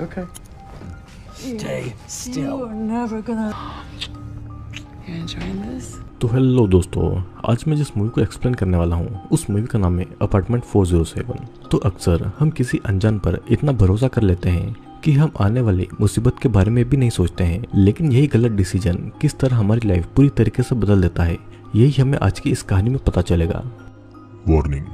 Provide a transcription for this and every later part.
okay. Stay still. You are never gonna. You enjoying this? तो hello दोस्तों, आज मैं जिस मूवी को एक्सप्लेन करने वाला हूँ उस मूवी का नाम है अपार्टमेंट 407। तो अक्सर हम किसी अनजान पर इतना भरोसा कर लेते हैं कि हम आने वाली मुसीबत के बारे में भी नहीं सोचते हैं, लेकिन यही गलत डिसीजन किस तरह हमारी लाइफ पूरी तरीके से बदल देता है, यही हमें आज की इस कहानी में पता चलेगा। Warning,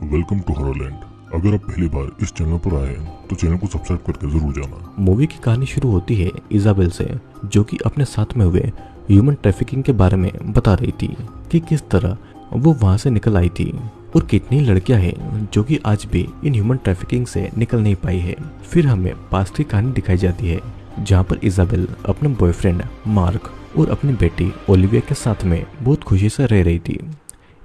welcome to Horrorland. अगर आप पहली बार इस चैनल पर आए हैं तो चैनल को सब्सक्राइब करके जरूर जाना। मूवी की कहानी शुरू होती है इजाबेल से, जो कि अपने साथ में हुए ह्यूमन ट्रैफिकिंग के बारे में बता रही थी कि किस तरह वो वहां से निकल आई थी और कितनी लड़कियां हैं जो कि आज भी इन ह्यूमन ट्रैफिकिंग से निकल नहीं पाई है। फिर हमें पास्ट की कहानी दिखाई जाती है जहाँ पर इजाबेल अपने बॉयफ्रेंड मार्क और अपनी बेटी ओलिविया के साथ में बहुत खुशी से रह रही थी।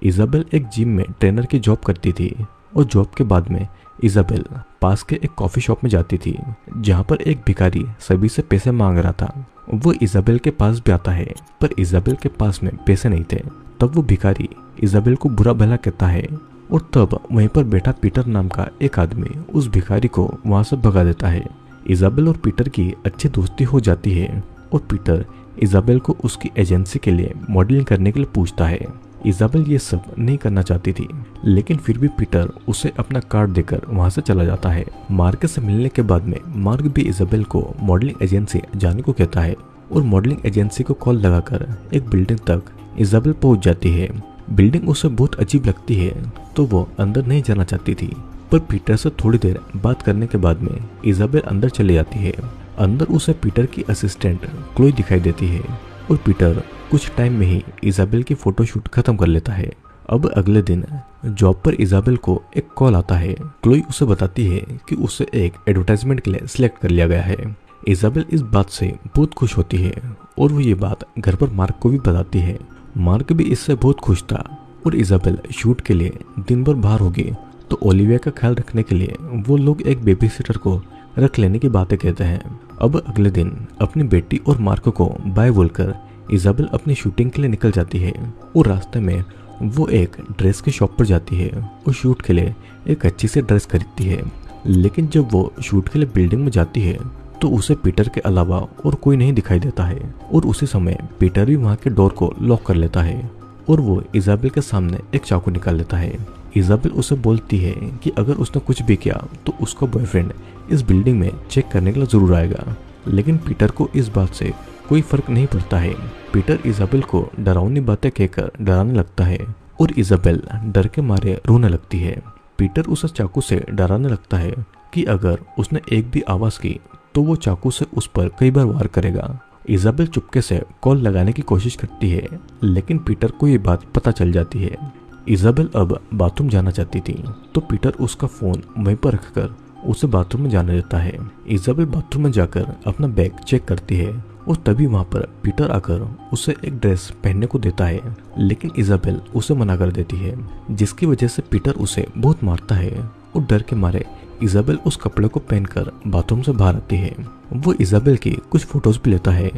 इजाबेल एक जिम में ट्रेनर की जॉब करती थी और जॉब के बाद में इजाबेल पास के एक कॉफी शॉप में जाती थी जहाँ पर एक भिखारी सभी से पैसे मांग रहा था। वो इजाबेल के पास भी आता है पर इजाबेल के पास में पैसे नहीं थे। तब वो भिखारी इजाबेल को बुरा भला कहता है और तब वहीं पर बैठा पीटर नाम का एक आदमी उस भिखारी को वहां से भगा देता है। इजाबेल और पीटर की अच्छी दोस्ती हो जाती है और पीटर इजाबेल को उसकी एजेंसी के लिए मॉडलिंग करने के लिए पूछता है। इजाबेल ये सब नहीं करना चाहती थी, लेकिन फिर भी पीटर उसे अपना कार्ड देकर वहां से चला जाता है। मार्क से मिलने के बाद में मार्क भी इजाबेल को मॉडलिंग एजेंसी जाने को कहता है और मॉडलिंग एजेंसी को कॉल लगाकर एक बिल्डिंग तक इजाबेल पहुंच जाती है। बिल्डिंग उसे बहुत अजीब लगती है तो वो अंदर नहीं जाना चाहती थी, पर पीटर से थोड़ी देर बात करने के बाद में इजाबेल अंदर चली जाती है। अंदर उसे पीटर की असिस्टेंट क्लोई दिखाई देती है और पीटर कुछ टाइम में ही इजाबेल की फोटोशूट खत्म कर लेता है। अब अगले दिन जॉब पर इजाबेल को एक कॉल आता है। क्लोई उसे बताती है कि उसे एक एडवर्टाइजमेंट के लिए सिलेक्ट कर लिया गया है। इजाबेल इस बात से बहुत खुश होती है और वो ये बात घर पर मार्क को भी बताती है। मार्क भी इससे बहुत खुश था और इजाबेल शूट के लिए दिन भर बाहर होगी तो ओलिविया का ख्याल रखने के लिए वो लोग एक बेबी सिटर को रख लेने की बातें कहते हैं। अब अगले दिन अपनी बेटी और मार्क को बाय बोलकर इजाबेल अपनी शूटिंग के लिए निकल जाती है और रास्ते में वो एक ड्रेस की शॉप पर जाती है और शूट के लिए एक अच्छी सी ड्रेस खरीदती है। लेकिन जब वो शूट के लिए बिल्डिंग में जाती है तो उसे पीटर के अलावा और कोई नहीं दिखाई देता है और उसी समय पीटर भी वहां के डोर को लॉक कर लेता है और वो इजाबेल के सामने एक चाकू निकाल लेता है। इजाबेल उसे बोलती है कि अगर उसने कुछ भी किया तो उसका बॉयफ्रेंड इस बिल्डिंग में चेक करने के लिए जरूर आएगा, लेकिन पीटर को इस बात से कोई फर्क नहीं पड़ता है। पीटर इजाबेल को डरावनी बातें कहकर डराने लगता है और इजाबेल डर के मारे रोने लगती है। पीटर उसे चाकू से डराने लगता है कि अगर उसने एक भी आवाज की तो वो चाकू से उस पर कई बार वार करेगा। इजाबेल चुपके से कॉल लगाने की कोशिश करती है, लेकिन पीटर को ये बात पता चल जाती है। इजाबेल अब बाथरूम जाना चाहती थी तो पीटर उसका फोन वहीं पर रखकर उसे बाथरूम में जाने देता है। इजाबेल बाथरूम में जाकर अपना बैग चेक करती है और तभी वहां पर पीटर आकर उसे एक ड्रेस पहनने को देता है, लेकिन इजाबेल उसे मना कर देती है, जिसकी वजह से पीटर उसे बहुत मारता है और डर के मारे इजाबेल उस कपड़े को पहनकर बाथरूम से बाहर आती है। वो इजाबेल की कुछ फोटोज भी लेता है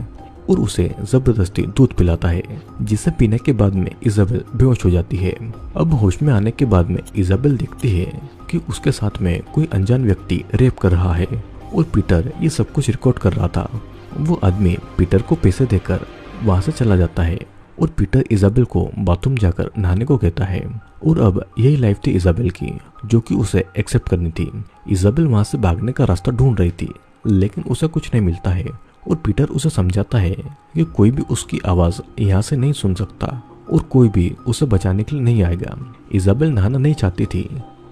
और उसे जबरदस्ती दूध पिलाता है, जिसे पीने के बाद में इजाबेल बेहोश हो जाती है। अब होश में आने के बाद में इजाबेल देखती है कि उसके साथ में कोई अनजान व्यक्ति रेप कर रहा है और पीटर ये सब कुछ रिकॉर्ड कर रहा था। वो आदमी पीटर को पैसे देकर वहां से चला जाता है और पीटर इजाबेल को बाथरूम जाकर नहाने को कहता है और अब यही लाइफ थी इजाबेल की जो कि उसे एक्सेप्ट करनी थी। इजाबेल वहां से भागने का रास्ता ढूंढ रही थी, लेकिन उसे कुछ नहीं मिलता है और पीटर उसे समझाता है कि कोई भी उसकी आवाज यहाँ से नहीं सुन सकता और कोई भी उसे बचाने के लिए नहीं आएगा। इजाबेल नहाना नहीं चाहती थी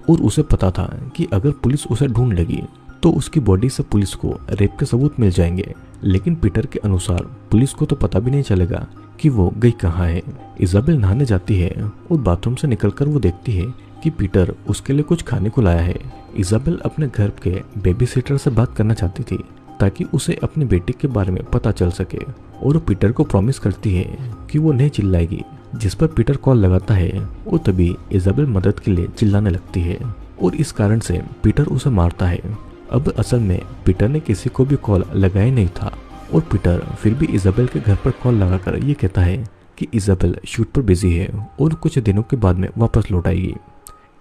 और उसे पता था कि अगर पुलिस उसे ढूंढ लेगी तो उसकी बॉडी से पुलिस को रेप के सबूत मिल जाएंगे, लेकिन पीटर के अनुसार पुलिस को तो पता भी नहीं चलेगा कि वो गई कहाँ है। इजाबेल नहाने जाती है और बाथरूम से निकलकर वो देखती है कि पीटर उसके लिए कुछ खाने को लाया है। इजाबेल अपने घर के बेबी सिटर से बात करना चाहती थी ताकि उसे अपनी बेटी के बारे में पता चल सके और पीटर को प्रॉमिस करती है कि वो नहीं चिल्लाएगी, जिस पर पीटर कॉल लगाता है और तभी इजाबेल मदद के लिए चिल्लाने लगती है और इस कारण से पीटर उसे मारता है। अब असल में पीटर ने किसी को भी कॉल लगाया नहीं था और पीटर फिर भी इजाबेल के घर पर कॉल लगाकर ये कहता है कि इजाबेल शूट पर बिजी है और कुछ दिनों के बाद में वापस लौट आएगी।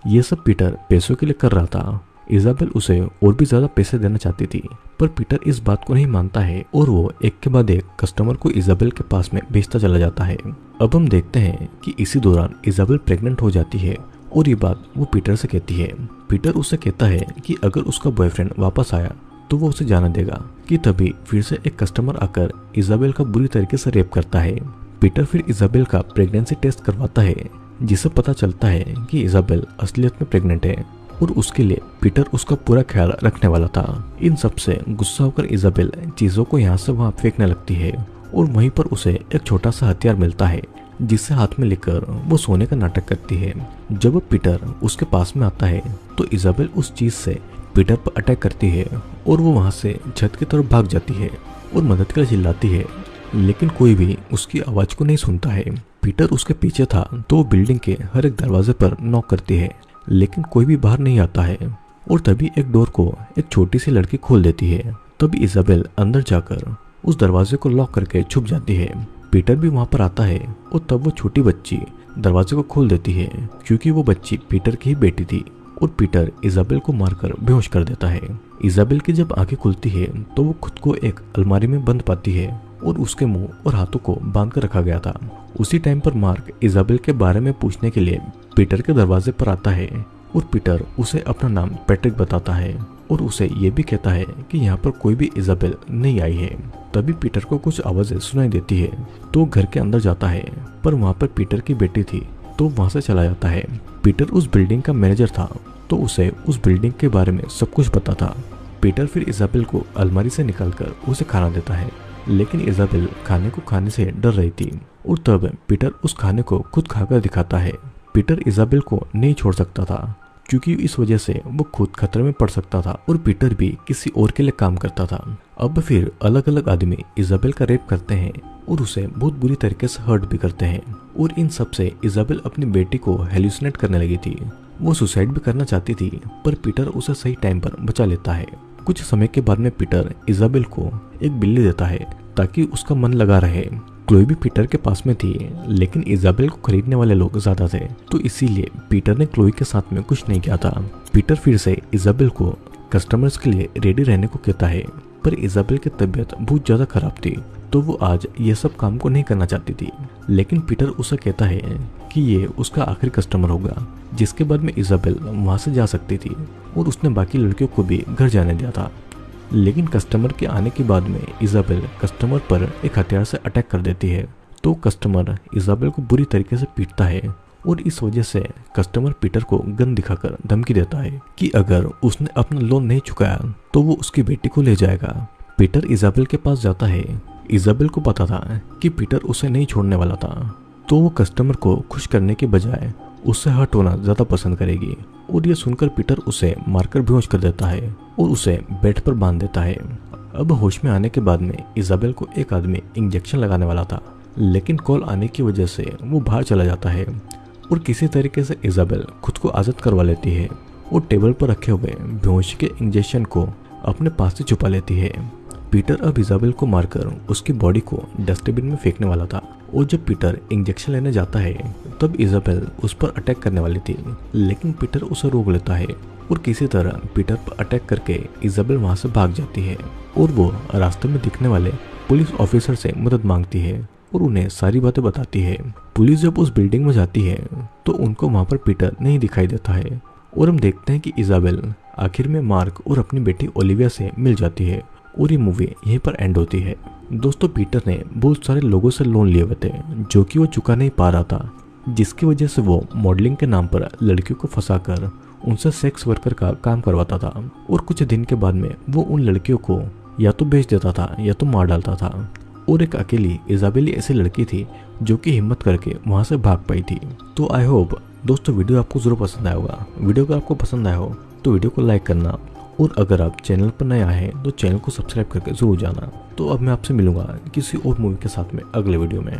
ये सब पीटर पैसों के लिए कर रहा था। इजाबेल उसे और भी ज्यादा पैसे देना चाहती थी, पर पीटर इस बात को नहीं मानता है और वो एक के बाद एक कस्टमर को इजाबेल के पास में भेजता चला जाता है। अब हम देखते हैं कि इसी दौरान इजाबेल प्रेग्नेंट हो जाती है और ये बात वो पीटर से कहती है। पीटर उससे कहता है कि अगर उसका बॉयफ्रेंड वापस आया तो वो उसे जाने देगा, कि तभी फिर से एक कस्टमर आकर इजाबेल का बुरी तरीके से रेप करता है। पीटर फिर इजाबेल का प्रेगनेंसी टेस्ट करवाता है, जिससे पता चलता है कि इजाबेल असलियत में प्रेग्नेंट है और उसके लिए पीटर उसका पूरा ख्याल रखने वाला था। इन सब से गुस्सा होकर इजाबेल चीजों को यहाँ से वहाँ फेंकने लगती है और वहीं पर उसे एक छोटा सा हथियार मिलता है, जिसे हाथ में लेकर वो सोने का नाटक करती है। जब पीटर उसके पास में आता है तो इजाबेल उस चीज से पीटर पर अटैक करती है और वो वहां से छत की तरफ भाग जाती है और मदद के लिए चिल्लाती है, लेकिन कोई भी उसकी आवाज को नहीं सुनता है। पीटर उसके पीछे था तो वो बिल्डिंग के हर एक दरवाजे पर नॉक करती है, लेकिन कोई भी बाहर नहीं आता है और तभी एक डोर को एक छोटी सी लड़की खोल देती है। तभी इजाबेल अंदर जाकर उस दरवाजे को लॉक करके छुप जाती है। पीटर भी वहां पर आता है और तब वो छोटी बच्ची दरवाजे को खोल देती है, क्योंकि वो बच्ची पीटर की ही बेटी थी और पीटर इजाबेल को मारकर बेहोश कर देता है। इजाबेल की जब आंखें खुलती है तो वो खुद को एक अलमारी में बंद पाती है और उसके मुंह और हाथों को बांध कर रखा गया था। उसी टाइम पर मार्क इजाबेल के बारे में पूछने के लिए पीटर के दरवाजे पर आता है और पीटर उसे अपना नाम पैट्रिक बताता है और उसे ये भी कहता है कि यहाँ पर कोई भी इजाबेल नहीं आई है। तभी पीटर को कुछ आवाजें सुनाई देती है तो घर के अंदर जाता है, पर वहाँ पर पीटर की बेटी थी तो वहाँ से चला जाता है। पीटर उस बिल्डिंग का मैनेजर था तो उसे उस बिल्डिंग के बारे में सब कुछ पता था। पीटर फिर इजाबेल को अलमारी से निकालकर उसे खाना देता है, लेकिन इजाबेल खाने को खाने से डर रही थी और तब पीटर उस खाने को खुद खाकर दिखाता है। पीटर इजाबेल को नहीं छोड़ सकता था, क्योंकि इस वजह से वो खुद खतरे में पड़ सकता था और पीटर भी किसी और के लिए काम करता था। अब फिर अलग अलग आदमी इजाबेल का रेप करते हैं और उसे बहुत बुरी तरीके से हर्ट भी करते हैं और इन सब से इजाबेल अपनी बेटी को हेलुसिनेट करने लगी थी। वो सुसाइड भी करना चाहती थी, पर पीटर उसे सही टाइम पर बचा लेता है। कुछ समय के बाद में पीटर इजाबेल को एक बिल्ली देता है ताकि उसका मन लगा रहे। क्लोई भी पीटर के पास में थी, लेकिन इजाबेल को खरीदने वाले लोग ज्यादा थे तो इसीलिए पीटर ने क्लोई के साथ में कुछ नहीं किया था। पीटर फिर से इजाबेल को कस्टमर्स के लिए रेडी रहने को कहता है, पर इजाबेल की तबीयत बहुत ज्यादा खराब थी तो वो आज ये सब काम को नहीं करना चाहती थी। लेकिन पीटर उसे कहता है कि ये उसका आखिरी कस्टमर होगा, जिसके बाद में इजाबेल वहां से जा सकती थी और उसने बाकी लड़कियों को भी घर जाने दिया था। लेकिन कस्टमर के आने के बाद में इजाबेल कस्टमर पर एक हथियार से अटैक कर देती है तो कस्टमर इजाबेल को बुरी तरीके से पीटता है और इस वजह से कस्टमर पीटर को गन दिखाकर धमकी देता है कि अगर उसने अपना लोन नहीं चुकाया तो वो उसकी बेटी को ले जाएगा। पीटर इजाबेल के पास जाता है। इजाबेल को पता था कि पीटर उसे नहीं छोड़ने वाला था तो वो कस्टमर को खुश करने के बजाय उससे हर्ट होना ज्यादा पसंद करेगी और ये सुनकर पीटर उसे मारकर बेहोश कर देता है और उसे बेड पर बांध देता है। अब होश में आने के बाद में इजाबेल को एक आदमी इंजेक्शन लगाने वाला था, लेकिन कॉल आने की वजह से वो बाहर चला जाता है और किसी तरीके से इजाबेल खुद को आज़ाद करवा लेती है और टेबल पर रखे हुए बेहोश के इंजेक्शन को अपने पास से छुपा लेती है। पीटर अब इजाबेल को मारकर उसकी बॉडी को डस्टबिन में फेंकने वाला था और जब पीटर इंजेक्शन लेने जाता है तब इजाबेल उस पर अटैक करने वाली थी, लेकिन पीटर उसे रोक लेता है और किसी तरह पीटर पर अटैक करके इजाबेल वहां से भाग जाती है और वो रास्ते में दिखने वाले पुलिस ऑफिसर से मदद मांगती है और उन्हें सारी बातें बताती है। पुलिस जब उस बिल्डिंग में जाती है तो उनको वहां पर पीटर नहीं दिखाई देता है और हम देखते हैं कि इजाबेल आखिर में मार्क और अपनी बेटी ओलिविया से मिल जाती है और ये मूवी यहीं पर एंड होती है। दोस्तों, पीटर ने बहुत सारे लोगों से लोन लिए हुए थे जो कि वो चुका नहीं पा रहा था, जिसकी वजह से वो मॉडलिंग के नाम पर लड़कियों को फंसाकर उनसे सेक्स वर्कर का काम करवाता था और कुछ दिन के बाद में वो उन लड़कियों को या तो बेच देता था या तो मार डालता था और एक अकेली इजाबेल ऐसी लड़की थी जो कि हिम्मत करके वहां से भाग पाई थी। तो आई होप दोस्तों वीडियो आपको जरूर पसंद आया होगा। वीडियो अगर आपको पसंद आया हो तो वीडियो को लाइक करना और अगर आप चैनल पर नए आए हैं तो चैनल को सब्सक्राइब करके जरूर जाना। तो अब मैं आपसे मिलूंगा किसी और मूवी के साथ में अगले वीडियो में।